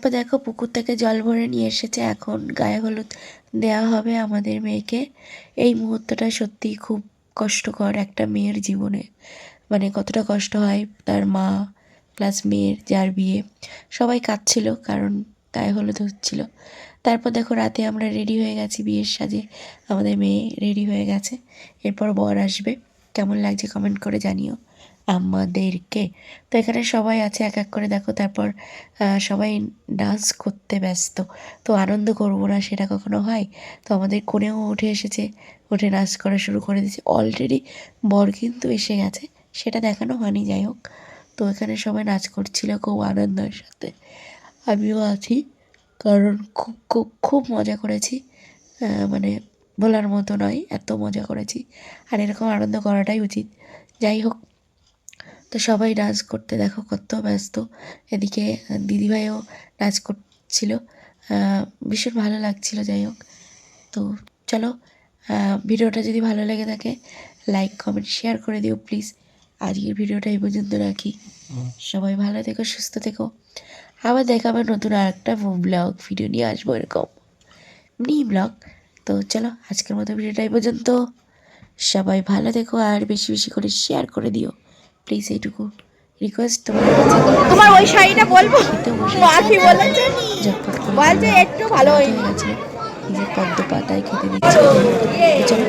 তারপর দেখো পুকুর থেকে জল ভরে নিয়ে এসেছে, এখন গায়ে হলুদ দেওয়া হবে আমাদের মেয়েকে। এই মুহূর্তটা সত্যিই খুব কষ্টকর একটা মেয়ের জীবনে, মানে কতটা কষ্ট হয় তার মা প্লাস মেয়ের যার বিয়ে, সবাই কাঁদছিল কারণ গায়ে হলুদ হচ্ছিল। তারপর দেখো রাতে আমরা রেডি হয়ে গেছি বিয়ের সাজে, আমাদের মেয়ে রেডি হয়ে গেছে, এরপর বর আসবে। কেমন লাগছে কমেন্ট করে জানিও আমাদেরকে। তো এখানে সবাই আছে এক এক করে দেখো, তারপর সবাই ডান্স করতে ব্যস্ত। তো আনন্দ করবো না সেটা কখনো হয়? তো আমাদের কোণেও উঠে এসেছে, উঠে নাচ করা শুরু করে দিয়েছে। অলরেডি বর কিন্তু এসে গেছে, সেটা দেখানো হয়নি, যাই হোক। তো এখানে সবাই নাচ করছিল খুব আনন্দের সাথে, আমিও আছি, কারণ খুব খুব খুব মজা করেছি। মানে বলার মতো নয়, এত মজা করেছি, আর এরকম আনন্দ করাটাই উচিত। যাই হোক, তো সবাই ডান্স করতে দেখো কত ব্যস্ত। এদিকে দিদিভাইও নাচ করছিল, ভীষণ ভালো লাগছিল। যাই হোক, তো চলো, ভিডিওটা যদি ভালো লেগে থাকে লাইক কমেন্ট শেয়ার করে দিও প্লিজ। আজকের ভিডিওটা এই পর্যন্ত রাখি, সবাই ভালো থেকো, সুস্থ থেকো। আবার দেখাবে নতুন আরেকটা ব্লগ ভিডিও নিয়ে আসবো, এরকম মিনি ব্লগ। তো চলো, আজকের মতো ভিডিওটা এই পর্যন্ত। সবাই ভালো থেকো আর বেশি বেশি করে শেয়ার করে দিও প্লিজ, এইটুকু রিকোয়েস্ট তোমার কাছে। তোমার ওই শাড়িটা বলবো, খেতে বসে মাফি বলেছে ঝটপট করে বলছে একটু ভালো রাত হয়নি। হয়ে গেছিলো, নিজের পদ্ম পাতায় খেতে দিচ্ছিল। তো চলো